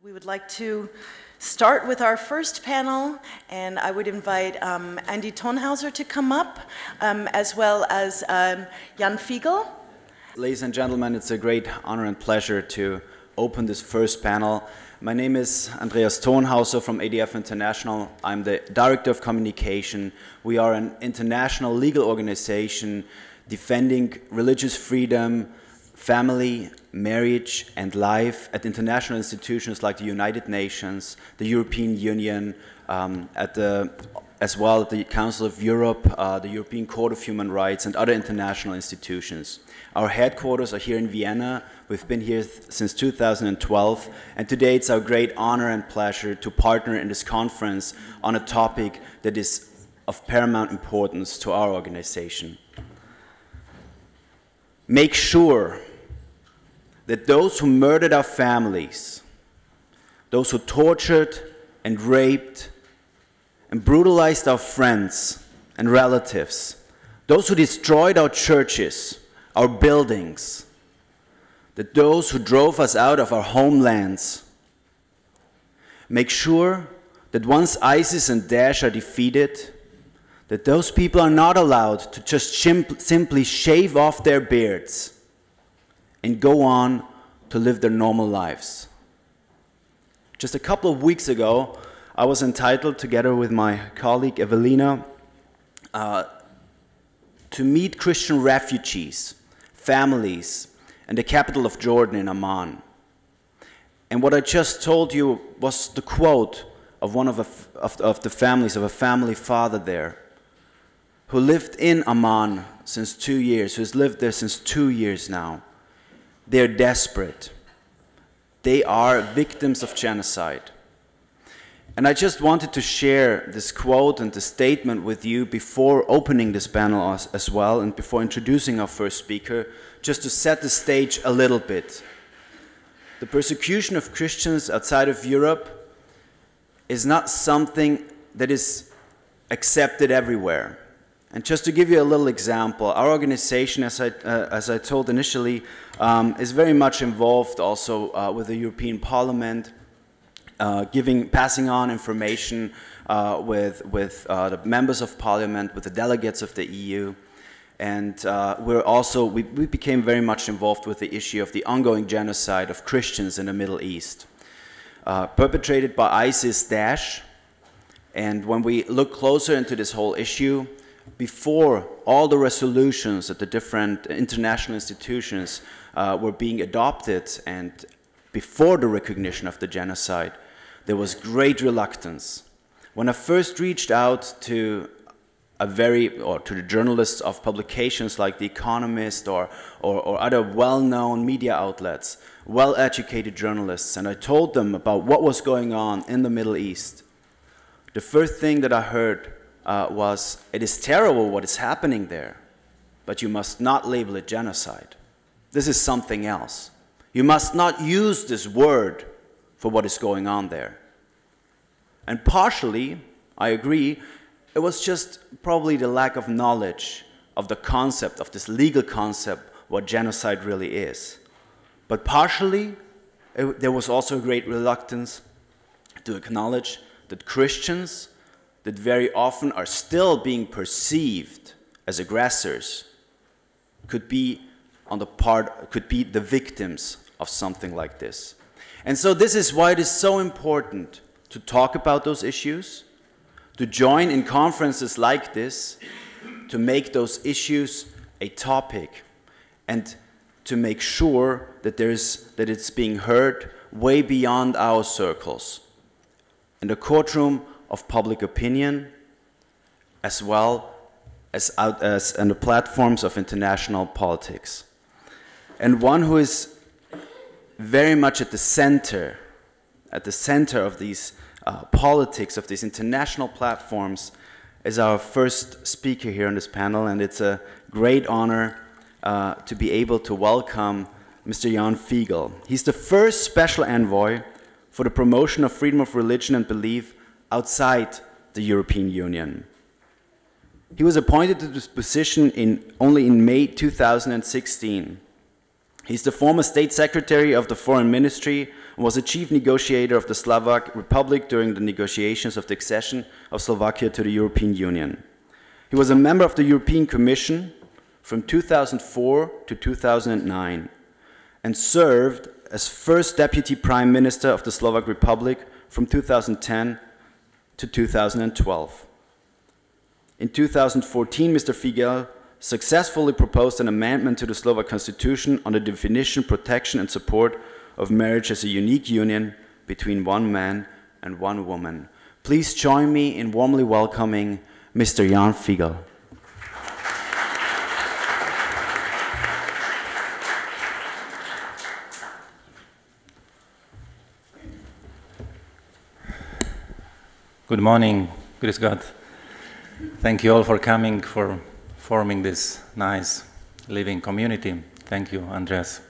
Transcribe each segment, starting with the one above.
We would like to start with our first panel, and I would invite Andreas Thonhauser to come up, as well as Jan Figel. Ladies and gentlemen, it's a great honor and pleasure to open this first panel. My name is Andreas Thonhauser from ADF International. I'm the Director of Communication. We are an international legal organization defending religious freedom, family, marriage, and life at international institutions like the United Nations, the European Union, as well as the Council of Europe, the European Court of Human Rights, and other international institutions. Our headquarters are here in Vienna. We've been here since 2012, and today it's our great honor and pleasure to partner in this conference on a topic that is of paramount importance to our organization. Make sure that those who murdered our families, those who tortured and raped and brutalized our friends and relatives, those who destroyed our churches, our buildings, that those who drove us out of our homelands, make sure that once ISIS and Daesh are defeated, that those people are not allowed to just simply shave off their beards and go on to live their normal lives. Just a couple of weeks ago, I was entitled, together with my colleague Evelina, to meet Christian refugees, families, in the capital of Jordan, in Amman. And what I just told you was the quote of one of the families, of a family father there, who lived in Amman since 2 years, who has lived there since 2 years now. They're desperate. They are victims of genocide. And I just wanted to share this quote and the statement with you before opening this panel as well, and before introducing our first speaker, just to set the stage a little bit. The persecution of Christians outside of Europe is not something that is accepted everywhere. And just to give you a little example, our organization, as I told initially, is very much involved also with the European Parliament, passing on information with the members of Parliament, with the delegates of the EU. And we became very much involved with the issue of the ongoing genocide of Christians in the Middle East, perpetrated by ISIS-Daesh. And when we look closer into this whole issue, before all the resolutions at the different international institutions were being adopted, and before the recognition of the genocide, there was great reluctance. When I first reached out to to the journalists of publications like The Economist or other well-known media outlets, well-educated journalists, and I told them about what was going on in the Middle East, the first thing that I heard was, it is terrible what is happening there, but you must not label it genocide. This is something else. You must not use this word for what is going on there. And partially, I agree, it was just probably the lack of knowledge of the concept, of this legal concept, what genocide really is. But partially, there was also a great reluctance to acknowledge that Christians, that very often are still being perceived as aggressors, could be the victims of something like this. And so this is why it is so important to talk about those issues, to join in conferences like this, to make those issues a topic, and to make sure that it's being heard way beyond our circles, in the courtroom of public opinion, as well as on the platforms of international politics. And one who is very much at the center of these politics, of these international platforms, is our first speaker here on this panel, and it's a great honor to be able to welcome Mr. Jan Figel. He's the first special envoy for the promotion of freedom of religion and belief outside the European Union. He was appointed to this position only in May 2016. He's the former State Secretary of the Foreign Ministry and was a chief negotiator of the Slovak Republic during the negotiations of the accession of Slovakia to the European Union. He was a member of the European Commission from 2004 to 2009 and served as first Deputy Prime Minister of the Slovak Republic from 2010 to 2012. In 2014, Mr. Figel successfully proposed an amendment to the Slovak Constitution on the definition, protection and support of marriage as a unique union between one man and one woman. Please join me in warmly welcoming Mr. Jan Figel. Good morning, Grüß Gott. Thank you all for coming, for forming this nice living community. Thank you, Andreas.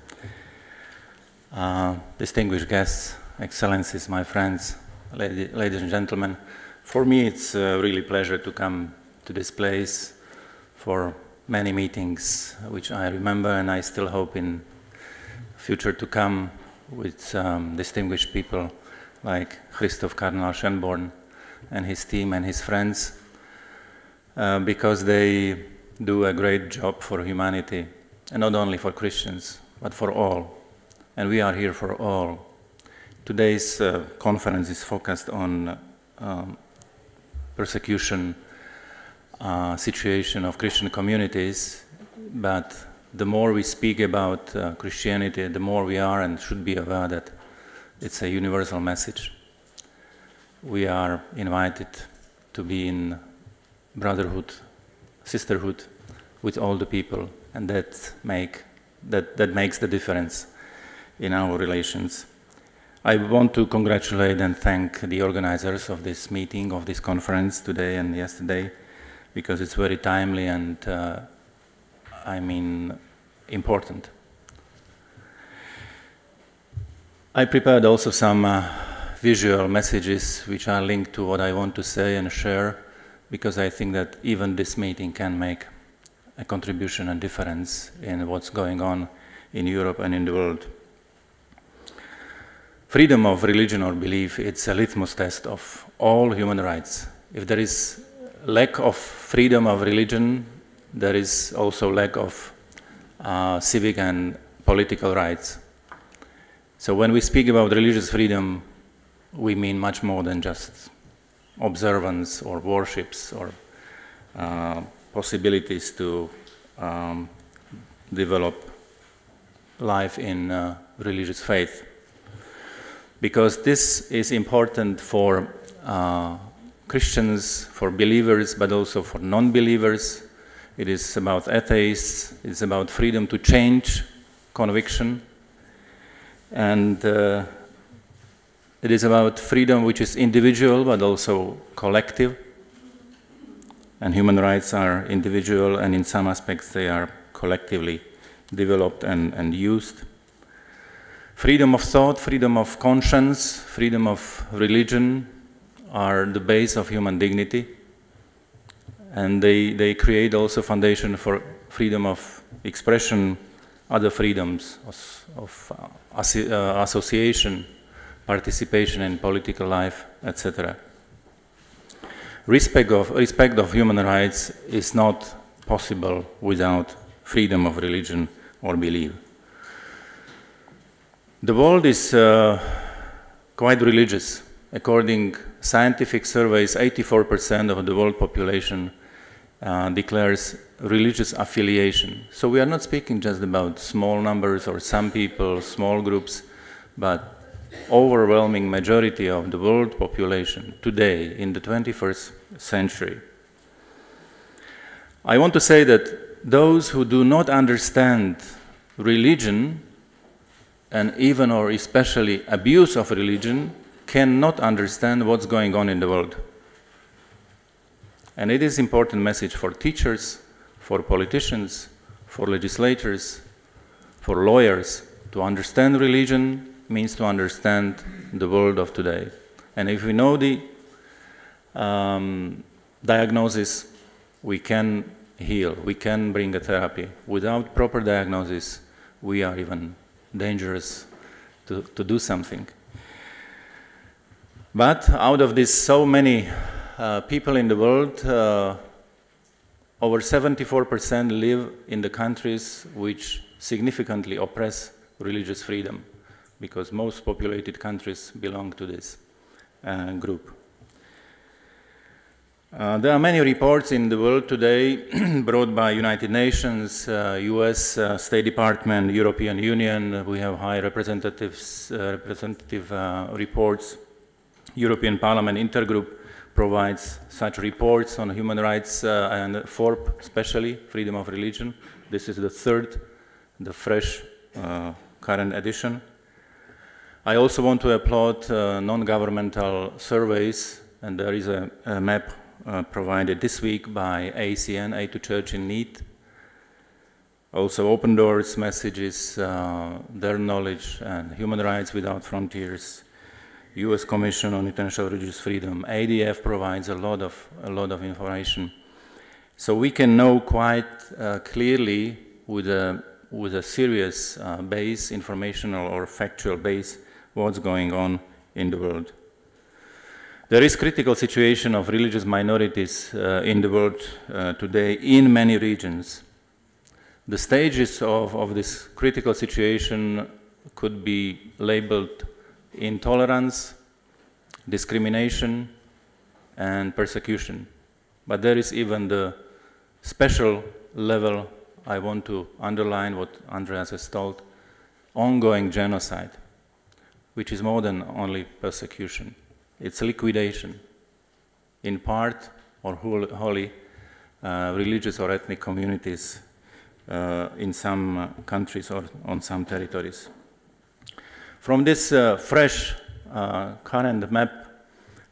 Distinguished guests, excellencies, my friends, ladies and gentlemen. For me, it's really a pleasure to come to this place for many meetings, which I remember and I still hope in future to come with distinguished people like Christoph Kardinal Schönborn and his team and his friends, because they do a great job for humanity, and not only for Christians, but for all. And we are here for all. Today's conference is focused on persecution situation of Christian communities, but the more we speak about Christianity, the more we are and should be aware that it's a universal message. We are invited to be in brotherhood, sisterhood with all the people, and that makes the difference in our relations. I want to congratulate and thank the organizers of this meeting, of this conference today and yesterday, because it's very timely and I mean important. I prepared also some visual messages which are linked to what I want to say and share, because I think that even this meeting can make a contribution and difference in what's going on in Europe and in the world. Freedom of religion or belief, it's a litmus test of all human rights. If there is lack of freedom of religion, there is also lack of civic and political rights. So when we speak about religious freedom, we mean much more than just observance or worships or possibilities to develop life in religious faith. Because this is important for Christians, for believers, but also for non-believers. It is about atheists, it's about freedom to change conviction, and it is about freedom which is individual but also collective. And human rights are individual, and in some aspects they are collectively developed and used. Freedom of thought, freedom of conscience, freedom of religion are the base of human dignity, and they create also foundation for freedom of expression, other freedoms of association, participation in political life, etc. Respect of human rights is not possible without freedom of religion or belief. The world is quite religious. According to scientific surveys, 84% of the world population declares religious affiliation. So we are not speaking just about small numbers or some people, small groups, but overwhelming majority of the world population today in the 21st century. I want to say that those who do not understand religion, and even or especially abuse of religion, cannot understand what's going on in the world. And it is an important message for teachers, for politicians, for legislators, for lawyers. To understand religion means to understand the world of today. And if we know the diagnosis, we can heal, we can bring a therapy. Without proper diagnosis, we are even dangerous to do something. But out of these so many people in the world, over 74% live in the countries which significantly oppress religious freedom, because most populated countries belong to this group. There are many reports in the world today brought by United Nations, US State Department, European Union. We have high representative reports. European Parliament Intergroup provides such reports on human rights, and FORP especially, freedom of religion. This is the third, the fresh current edition. I also want to applaud non-governmental surveys, and there is a map provided this week by ACN, Aid to Church in Need. Also Open Doors messages, their knowledge, and Human Rights Without Frontiers, US Commission on International Religious Freedom. ADF provides a lot of information. So we can know quite clearly with a serious base, informational or factual base, what's going on in the world. There is critical situation of religious minorities in the world today in many regions. The stages of this critical situation could be labeled intolerance, discrimination, and persecution. But there is even the special level, I want to underline what Andreas has told, ongoing genocide, which is more than only persecution. It's liquidation, in part or wholly, religious or ethnic communities in some countries or on some territories. From this fresh current map,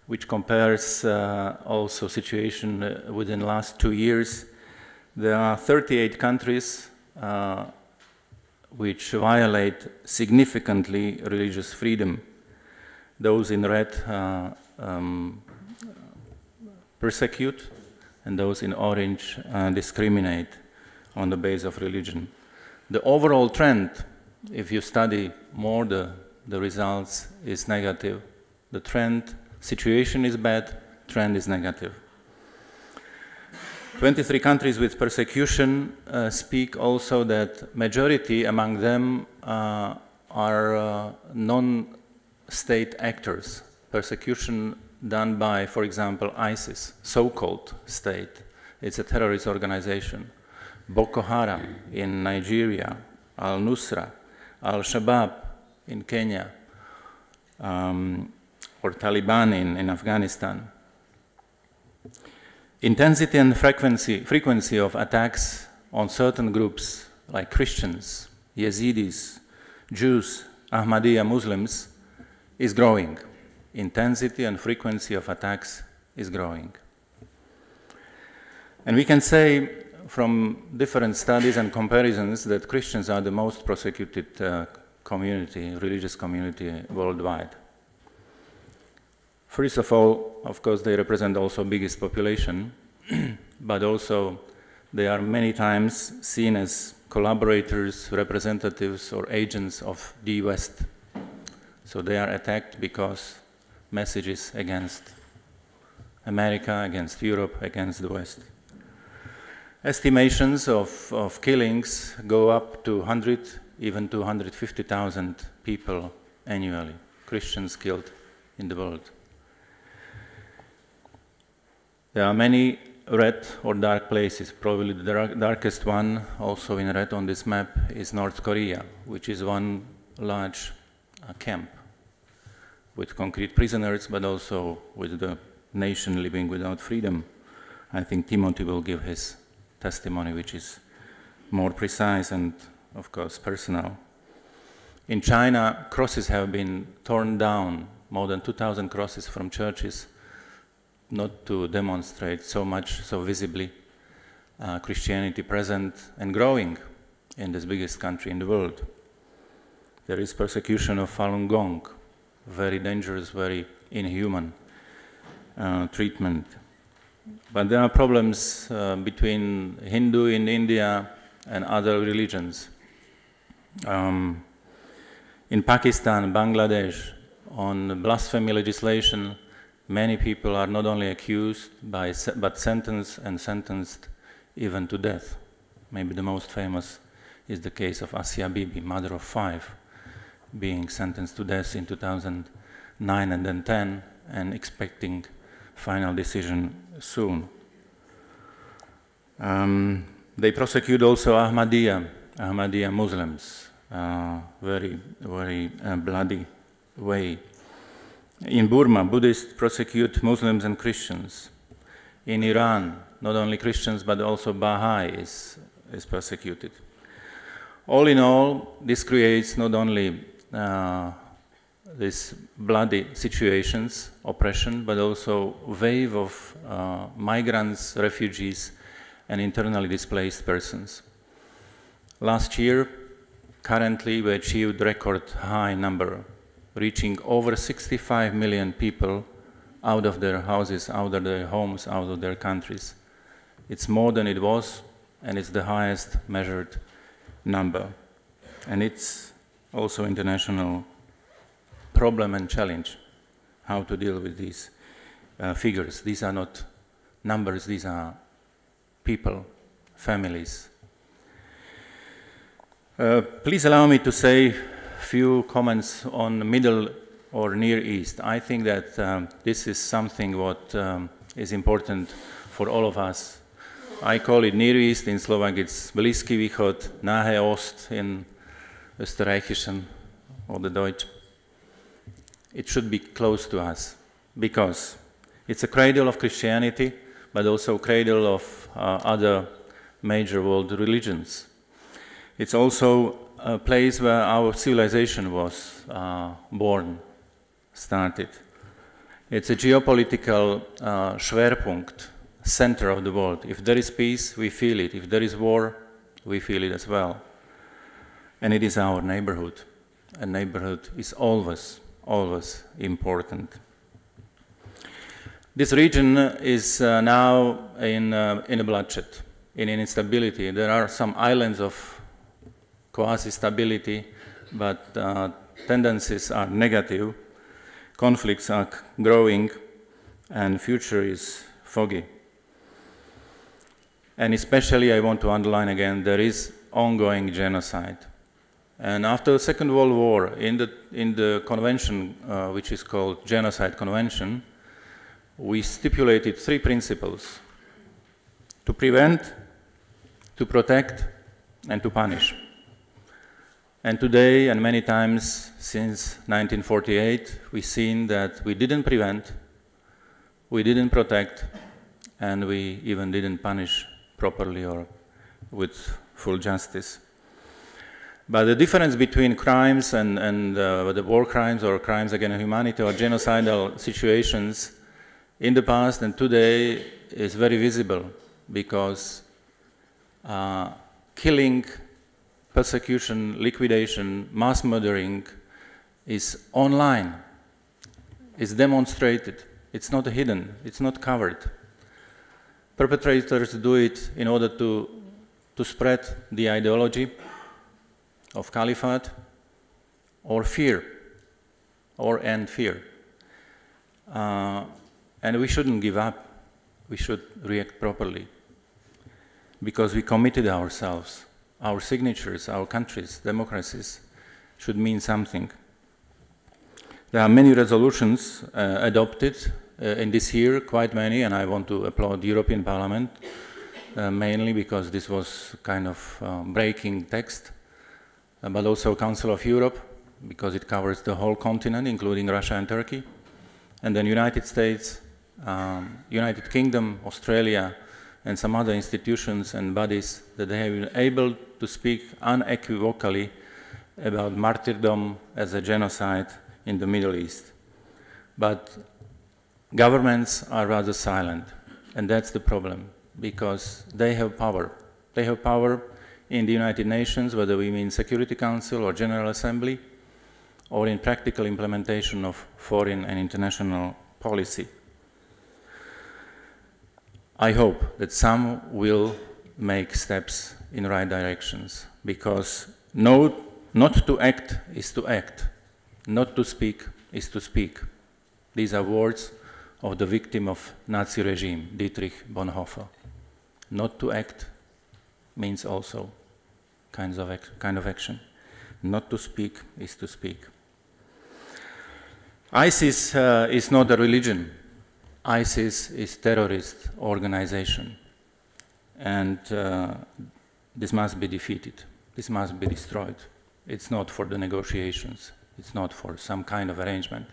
which compares also situation within the last 2 years, there are 38 countries which violate significantly religious freedom. Those in red persecute, and those in orange discriminate on the basis of religion. The overall trend, if you study more the results, is negative. The trend, situation is bad, trend is negative. 23 countries with persecution speak also that majority among them are non-state actors. Persecution done by, for example, ISIS, so-called state. It's a terrorist organization. Boko Haram in Nigeria, Al-Nusra, Al-Shabaab in Kenya, or Taliban in Afghanistan. Intensity and frequency of attacks on certain groups like Christians, Yazidis, Jews, Ahmadiyya Muslims is growing. Intensity and frequency of attacks is growing. And we can say from different studies and comparisons that Christians are the most persecuted community, religious community worldwide. First of all, of course, they represent also biggest population, but also they are many times seen as collaborators, representatives, or agents of the West. So they are attacked because messages against America, against Europe, against the West. Estimations of killings go up to 100, even to 150,000 people annually, Christians killed in the world. There are many red or dark places. Probably the darkest one, also in red on this map, is North Korea, which is one large camp with concrete prisoners, but also with the nation living without freedom. I think Timothy will give his testimony, which is more precise and, of course, personal. In China, crosses have been torn down, more than 2,000 crosses from churches, not to demonstrate so much, so visibly, Christianity present and growing in this biggest country in the world. There is persecution of Falun Gong, very dangerous, very inhuman treatment. But there are problems between Hindu in India and other religions. In Pakistan, Bangladesh, on blasphemy legislation, many people are not only accused but sentenced even to death. Maybe the most famous is the case of Asia Bibi, mother of 5, being sentenced to death in 2009 and then 10, and expecting final decision soon. They prosecute also Ahmadiyya Muslims, very bloody way. In Burma, Buddhists prosecute Muslims and Christians. In Iran, not only Christians but also Baha'i is persecuted. All in all, this creates not only these bloody situations, oppression, but also a wave of migrants, refugees, and internally displaced persons. Last year, currently, we achieved record high number, reaching over 65 million people out of their houses, out of their homes, out of their countries. It's more than it was, and it's the highest measured number. And it's also international problem and challenge, how to deal with these figures. These are not numbers, these are people, families. Please allow me to say a few comments on Middle or Near East. I think that this is something what is important for all of us. I call it Near East, in Slovak it's Blízký východ, Nahe Ost in Österreichischen or the Deutsch. It should be close to us because it's a cradle of Christianity, but also a cradle of other major world religions. It's also a place where our civilization was born, started. It's a geopolitical Schwerpunkt, center of the world. If there is peace, we feel it. If there is war, we feel it as well. And it is our neighborhood. And neighborhood is always important. This region is now in a bloodshed, in instability. There are some islands of quasi-stability, but tendencies are negative. Conflicts are growing, and future is foggy. And especially, I want to underline again, there is ongoing genocide. And after the Second World War, in the convention, which is called Genocide Convention, we stipulated 3 principles: to prevent, to protect, and to punish. And today, and many times since 1948, we've seen that we didn't prevent, we didn't protect, and we even didn't punish properly or with full justice. But the difference between crimes and the war crimes or crimes against humanity or genocidal situations in the past and today is very visible, because killing, persecution, liquidation, mass murdering is online, it's demonstrated, it's not hidden, it's not covered. Perpetrators do it in order to spread the ideology of caliphate or fear, or end fear. And we shouldn't give up, we should react properly, because we committed ourselves. Our signatures, our countries, democracies should mean something. There are many resolutions adopted in this year, quite many, and I want to applaud the European Parliament, mainly because this was kind of breaking text, but also Council of Europe, because it covers the whole continent, including Russia and Turkey, and then United States, United Kingdom, Australia, and some other institutions and bodies that they have been able to speak unequivocally about martyrdom as a genocide in the Middle East. But governments are rather silent, and that's the problem, because they have power. They have power in the United Nations, whether we mean Security Council or General Assembly, or in practical implementation of foreign and international policy. I hope that some will make steps in the right directions, because no Not to act is to act. Not to speak is to speak. These are words of the victim of Nazi regime, Dietrich Bonhoeffer. Not to act means also kind of action. Not to speak is to speak. ISIS is not a religion. ISIS is terrorist organization. And this must be defeated. This must be destroyed. It's not for the negotiations. It's not for some kind of arrangement.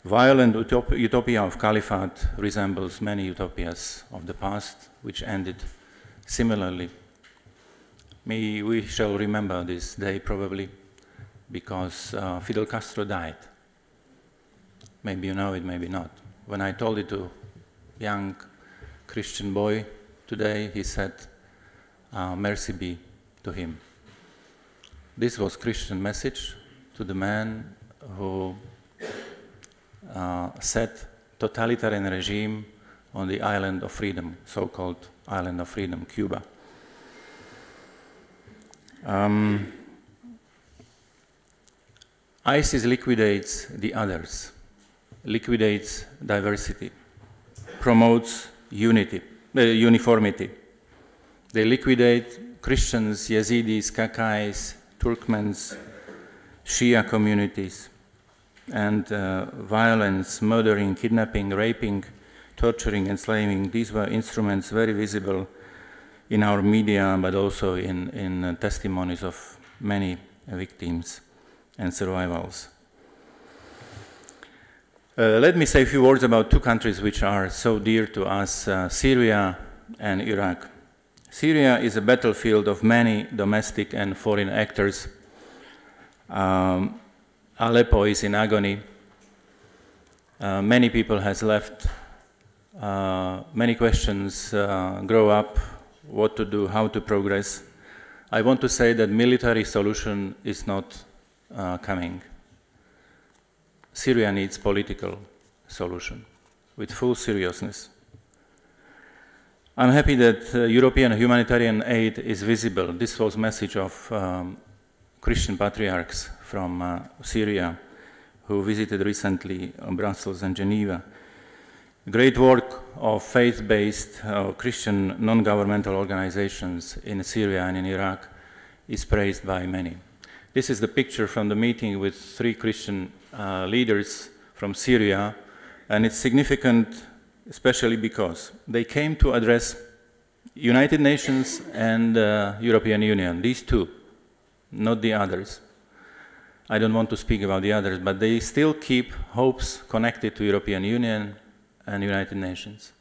Violent utopia of caliphate resembles many utopias of the past, which ended similarly. We shall remember this day probably because Fidel Castro died. Maybe you know it, maybe not. When I told it to a young Christian boy today, he said, mercy be to him. This was Christian message to the man who set totalitarian regime on the island of freedom, so-called island of freedom, Cuba. ISIS liquidates the others, liquidates diversity, promotes uniformity. They liquidate Christians, Yazidis, Kakais, Turkmens, Shia communities, and violence, murdering, kidnapping, raping, torturing, enslaving. These were instruments very visible in our media, but also in testimonies of many victims and survivals. Let me say a few words about two countries which are so dear to us, Syria and Iraq. Syria is a battlefield of many domestic and foreign actors. Aleppo is in agony. Many people has left. Many questions grow up, what to do, how to progress. I want to say that military solution is not coming. Syria needs political solution with full seriousness. I'm happy that European humanitarian aid is visible. This was a message of Christian patriarchs from Syria who visited recently Brussels and Geneva. Great work of faith-based Christian non-governmental organizations in Syria and in Iraq is praised by many. This is the picture from the meeting with 3 Christian leaders from Syria, and it's significant especially because they came to address United Nations and European Union, these two, not the others. I don't want to speak about the others, but they still keep hopes connected to European Union and United Nations.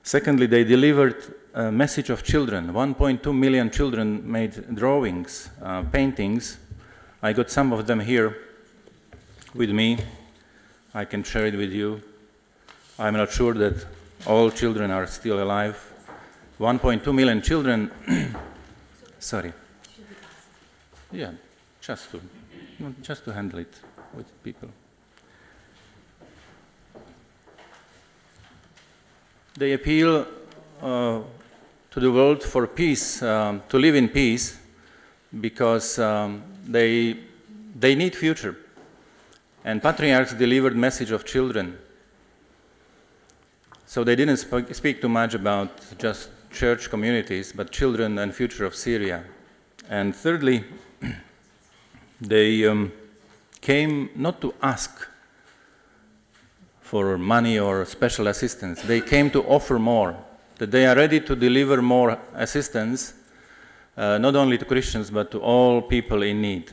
Secondly, they delivered a message of children. 1.2 million children made drawings, paintings. I got some of them here with me. I can share it with you. I'm not sure that all children are still alive. 1.2 million children, sorry. Yeah, just to handle it with people. They appeal to the world for peace, to live in peace, because they need future. And patriarchs delivered message of children. So they didn't speak too much about just church communities, but children and future of Syria. And thirdly, they came not to ask for money or special assistance. They came to offer more, that they are ready to deliver more assistance, not only to Christians, but to all people in need.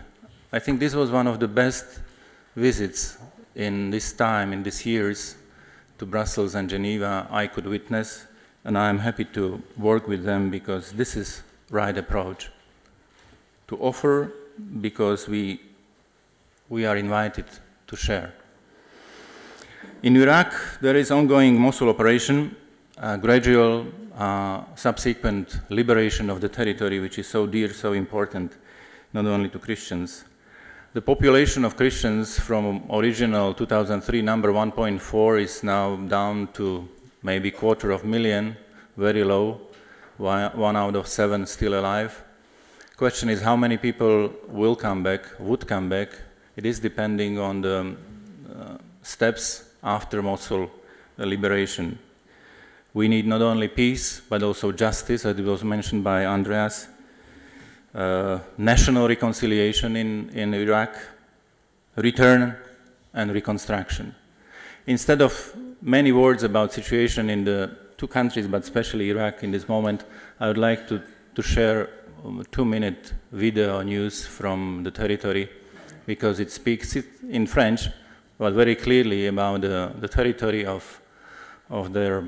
I think this was one of the best visits in this time, in these years, to Brussels and Geneva I could witness, and I'm happy to work with them because this is right approach. To offer because we are invited to share. In Iraq, there is ongoing Mosul operation, gradual subsequent liberation of the territory, which is so dear, so important, not only to Christians. The population of Christians from original 2003 number 1.4 is now down to maybe 250,000, very low, 1 out of 7 still alive. question is how many people will come back, would come back. It is depending on the steps after Mosul liberation. We need not only peace, but also justice, as it was mentioned by Andreas, national reconciliation in Iraq, return and reconstruction. Instead of many words about situation in the two countries, but especially Iraq in this moment, I would like to share a 2-minute video news from the territory, because it speaks in French, but very clearly about the territory of their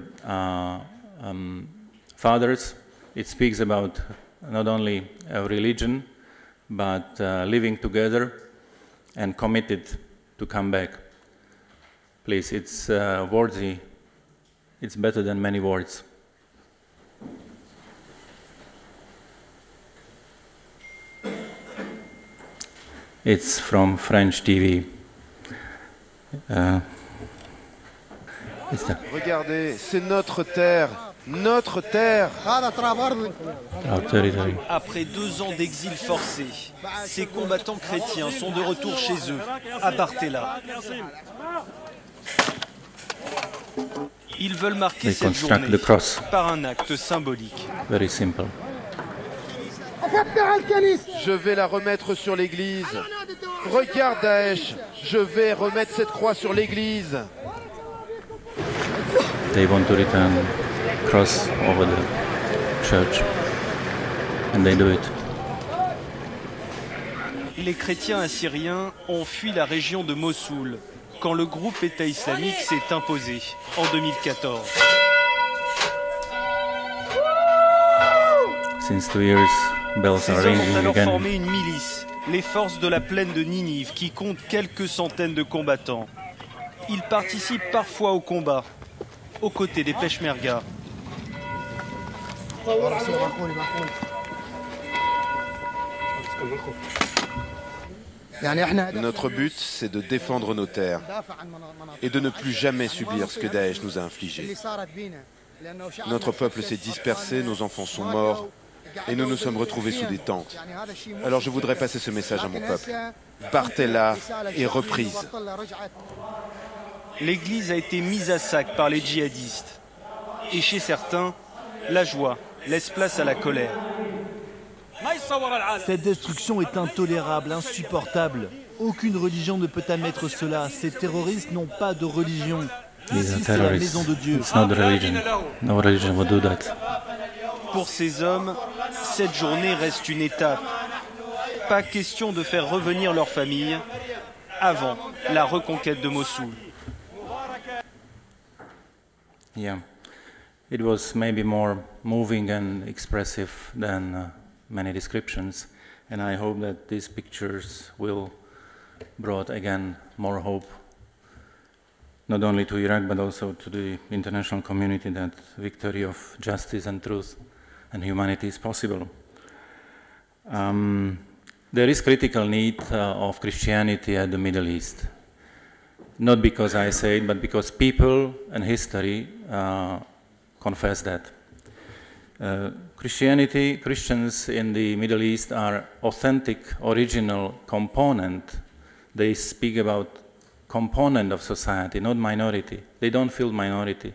fathers. It speaks about not only a religion, but living together and committed to come back. Please, it's worthy. It's better than many words. It's from French TV. Regardez, c'est notre terre, notre terre. Après 2 ans d'exil forcé, ces combattants chrétiens sont de retour chez eux, à Bartella. Ils veulent marquer cette journée par un acte symbolique. Very simple. Je vais la remettre sur l'église. Regarde Daesh, je vais remettre cette croix sur l'église. They want to return cross over the church, and they do it. Les chrétiens assyriens ont fui la région de Mossoul quand le groupe État islamique s'est imposé en 2014. Since 2 years, bells are Ces hommes ont ringing alors again. formé une milice, les forces de la plaine de Ninive, qui compte quelques centaines de combattants. Ils participent parfois au combat, aux côtés des Peshmerga. Notre but, c'est de défendre nos terres et de ne plus jamais subir ce que Daesh nous a infligé. Notre peuple s'est dispersé, nos enfants sont morts et nous nous sommes retrouvés sous des tentes. Alors je voudrais passer ce message à mon peuple. Bartella est reprise. L'église a été mise à sac par les djihadistes. Et chez certains, la joie laisse place à la colère. Cette destruction est intolérable, insupportable. Aucune religion ne peut admettre cela. Ces terroristes n'ont pas de religion. Ici, c'est la maison de Dieu. It's not a religion. No religion would do that. Pour ces hommes, cette journée reste une étape. Pas question de faire revenir leur famille avant la reconquête de Mossoul. Yeah, it was maybe more moving and expressive than many descriptions, and I hope that these pictures will brought again more hope, not only to Iraq but also to the international community, that victory of justice and truth and humanity is possible. There is critical need of Christianity at the Middle East. Not because I say it, but because people and history confess that. Christians in the Middle East are authentic, original component. They speak about component of society, not minority. They don't feel minority.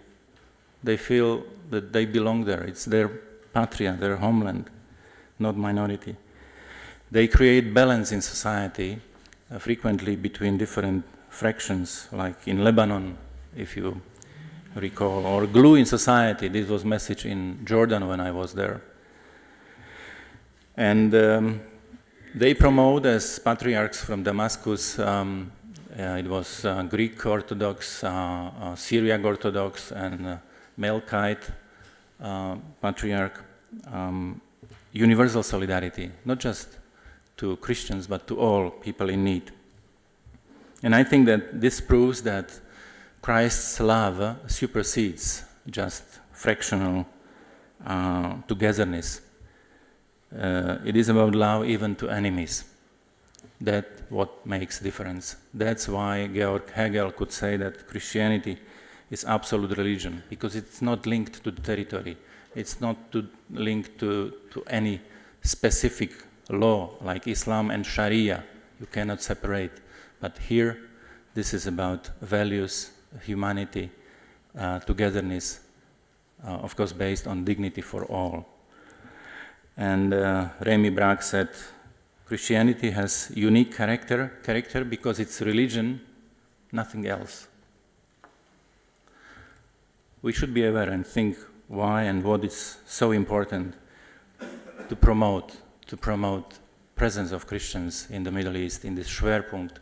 They feel that they belong there. It's their patria, their homeland, not minority. They create balance in society, frequently between different fractions, like in Lebanon, if you recall, or glue in society. This was message in Jordan when I was there. And they promote as patriarchs from Damascus, it was Greek Orthodox, Syriac Orthodox, and Melkite patriarch, universal solidarity, not just to Christians, but to all people in need. And I think that this proves that Christ's love supersedes just fractional togetherness. It is about love even to enemies. That's what makes difference. That's why Georg Hegel could say that Christianity is absolute religion, because it's not linked to the territory. It's not linked to any specific law, like Islam and Sharia. You cannot separate. But here, this is about values, humanity, togetherness, of course based on dignity for all. And Rémy Braque said, Christianity has unique character because it's religion, nothing else. We should be aware and think why and what is so important to promote presence of Christians in the Middle East, in this Schwerpunkt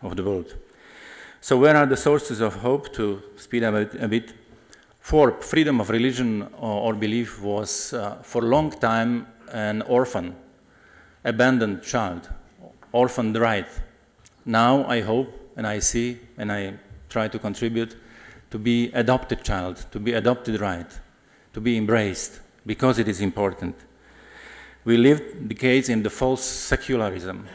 of the world. So where are the sources of hope? To speed up a bit, for freedom of religion or belief was for a long time an orphan, abandoned child, orphaned right. Now I hope and I see and I try to contribute to be adopted child, to be adopted right, to be embraced, because it is important. We lived decades in the false secularism,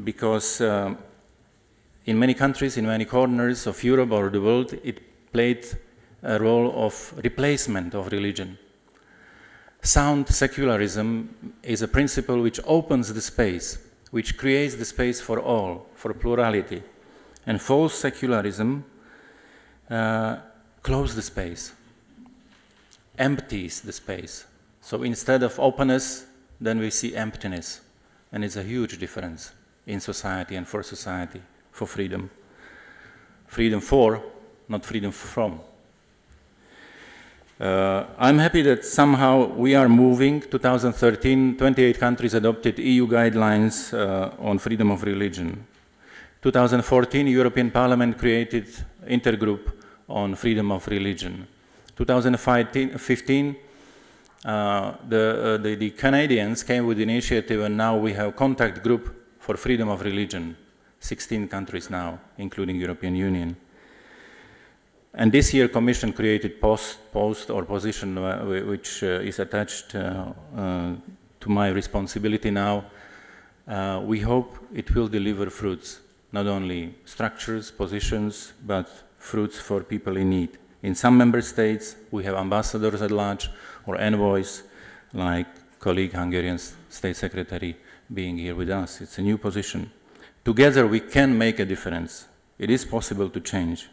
because in many countries, in many corners of Europe or the world, it played a role of replacement of religion. Sound secularism is a principle which opens the space, which creates the space for all, for plurality. And false secularism closes the space, empties the space. So instead of openness, then we see emptiness. And it's a huge difference in society and for society, for freedom. Freedom for, not freedom from. I'm happy that somehow we are moving. 2013, 28 countries adopted EU guidelines on freedom of religion. 2014, European Parliament created intergroup on freedom of religion. 2015, the Canadians came with the initiative, and now we have contact group for freedom of religion. 16 countries now, including European Union. And this year, Commission created post or position which is attached to my responsibility now. We hope it will deliver fruits, not only structures, positions, but fruits for people in need. In some member states, we have ambassadors at large or envoys, like colleague Hungarian State Secretary being here with us. It's a new position. Together, we can make a difference. It is possible to change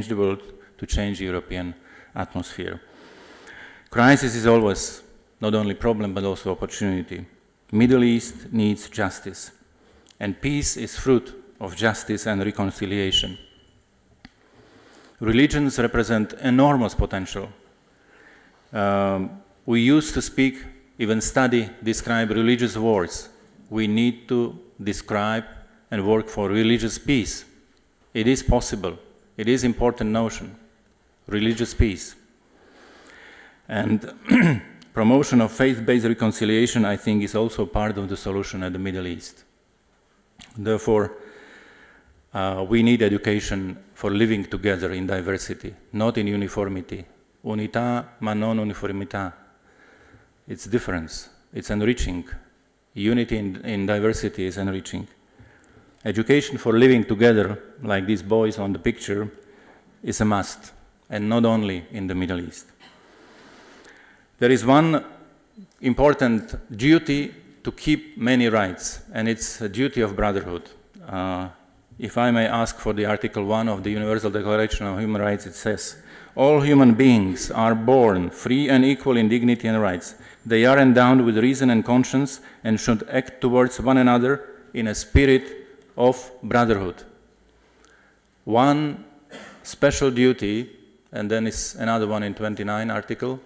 the world, to change the European atmosphere. Crisis is always not only problem, but also opportunity. Middle East needs justice, and peace is fruit of justice and reconciliation. Religions represent enormous potential. We used to speak, even study, describe religious wars. We need to describe and work for religious peace. It is possible. It is an important notion. Religious peace. And promotion of faith-based reconciliation, I think, is also part of the solution at the Middle East. Therefore, we need education for living together in diversity, not in uniformity. Unità ma non uniformità. It's difference. It's enriching. Unity in diversity is enriching. Education for living together, like these boys on the picture, is a must, and not only in the Middle East. There is one important duty to keep many rights, and it's a duty of brotherhood. If I may ask for the Article 1 of the Universal Declaration of Human Rights, it says, all human beings are born free and equal in dignity and rights. They are endowed with reason and conscience and should act towards one another in a spirit of brotherhood. One special duty, and then is another one in 29 article,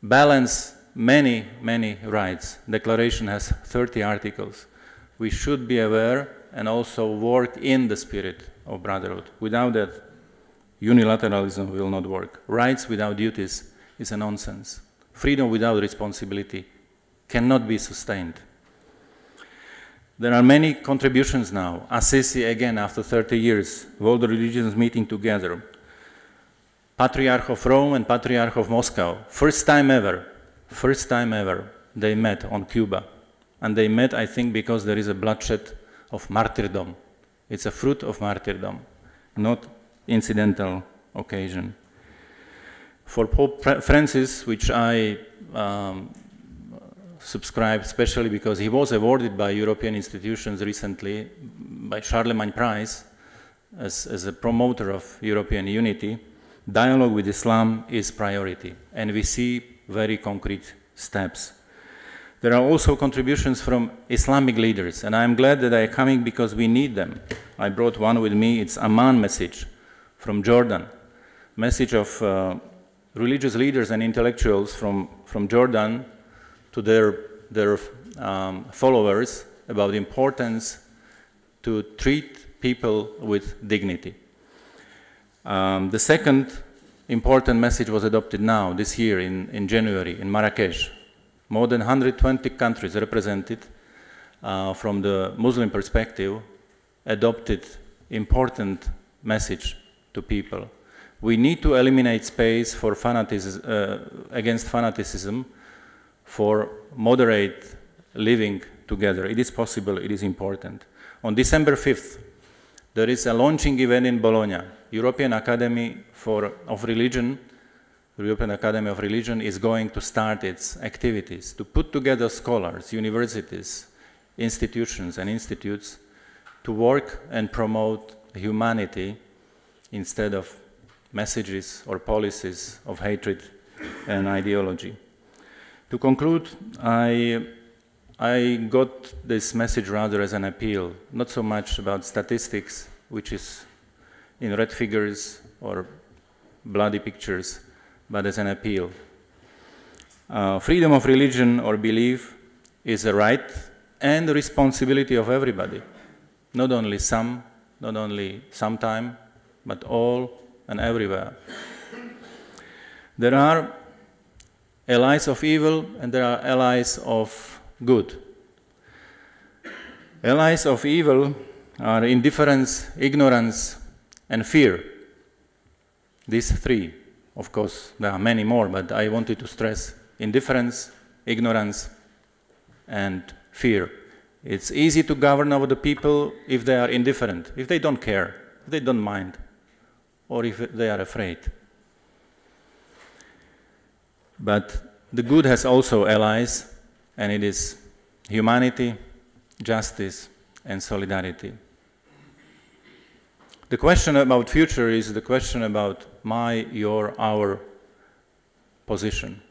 balance many, many rights. Declaration has 30 articles. We should be aware and also work in the spirit of brotherhood. Without that, unilateralism will not work. Rights without duties is a nonsense. Freedom without responsibility cannot be sustained. There are many contributions now. Assisi, again, after 30 years, world religions meeting together. Patriarch of Rome and Patriarch of Moscow, first time ever, they met on Cuba. And they met, I think, because there is a bloodshed of martyrdom. It's a fruit of martyrdom, not incidental occasion. For Pope Francis, which I subscribe, especially because he was awarded by European institutions recently by Charlemagne Prize as a promoter of European unity. Dialogue with Islam is priority, and we see very concrete steps. There are also contributions from Islamic leaders, and I'm glad that they are coming because we need them. I brought one with me. It's Amman message from Jordan, message of religious leaders and intellectuals from Jordan to their followers about the importance to treat people with dignity. The second important message was adopted now, this year in January, in Marrakesh. More than 120 countries represented from the Muslim perspective adopted important message to people. We need to eliminate space for fanaticism, against fanaticism, for moderate living together. It is possible, it is important. On December 5th, there is a launching event in Bologna. European Academy of Religion is going to start its activities to put together scholars, universities, institutions and institutes to work and promote humanity instead of messages or policies of hatred and ideology. To conclude, I got this message rather as an appeal, not so much about statistics, which is in red figures or bloody pictures, but as an appeal. Freedom of religion or belief is a right and the responsibility of everybody, not only some, not only sometime, but all and everywhere. There are allies of evil and there are allies of good. Allies of evil are indifference, ignorance, and fear. These three. Of course, there are many more, but I wanted to stress indifference, ignorance, and fear. It's easy to govern over the people if they are indifferent, if they don't care, if they don't mind, or if they are afraid. But the good has also allies, and it is humanity, justice, and solidarity. The question about future is the question about my, your, our position.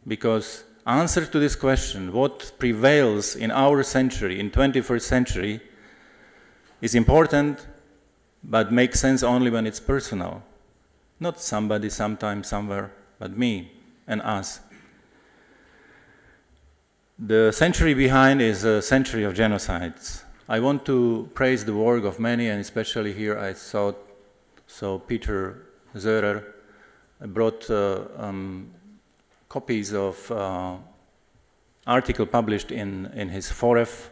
Because answer to this question, what prevails in our century, in 21st century, is important, but makes sense only when it's personal. Not somebody, sometime, somewhere, but me and us. The century behind is a century of genocides. I want to praise the work of many, and especially here I saw Peter Zörer brought copies of article published in his Foref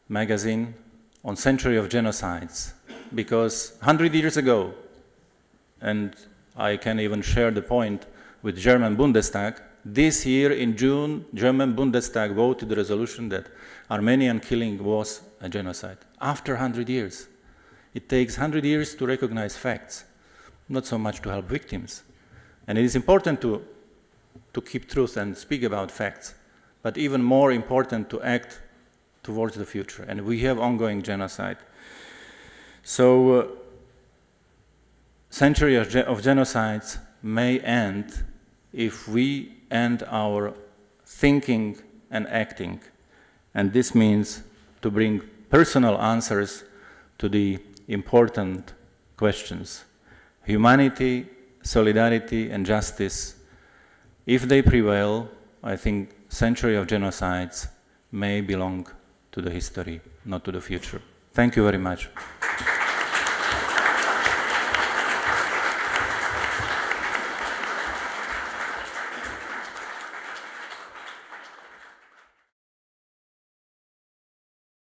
magazine on century of genocides. Because 100 years ago, and I can even share the point with German Bundestag, this year in June, German Bundestag voted the resolution that Armenian killing was a genocide. After 100 years. It takes 100 years to recognize facts, not so much to help victims. And it is important to keep truth and speak about facts, but even more important to act towards the future. And we have ongoing genocide. So, century of genocides may end if we end our thinking and acting. And this means to bring personal answers to the important questions. Humanity, solidarity, and justice, if they prevail, I think century of genocides may belong to the history, not to the future. Thank you very much.